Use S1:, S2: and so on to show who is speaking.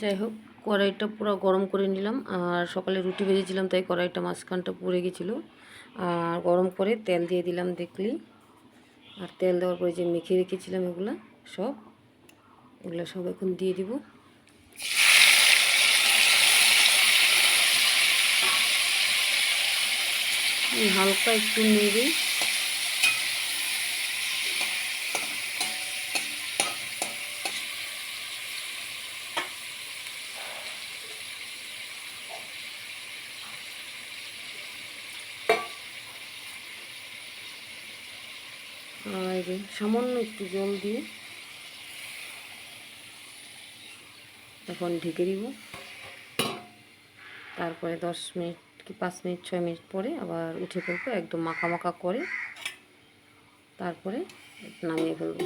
S1: যাই হোক, কড়াইটা পুরো গরম করে নিলাম। আর সকালে রুটি ভেজেছিলাম, তাই কড়াইটা মাঝখানটা পুড়ে গেছিলো। আর গরম করে তেল দিয়ে দিলাম দেখলি। আর তেল দেওয়ার পরে যে মেখে রেখেছিলাম এগুলো সব এখন দিয়ে দিব। হালকা একটু নেড়ে আর সামান্য একটু জল দিয়ে এখন ঢেকে দিব। তারপরে 10 মিনিট কি 5 মিনিট 6 মিনিট পরে আবার উঠে ফেলবো, একদম মাখা মাখা করে তারপরে নামিয়ে ফেলবো।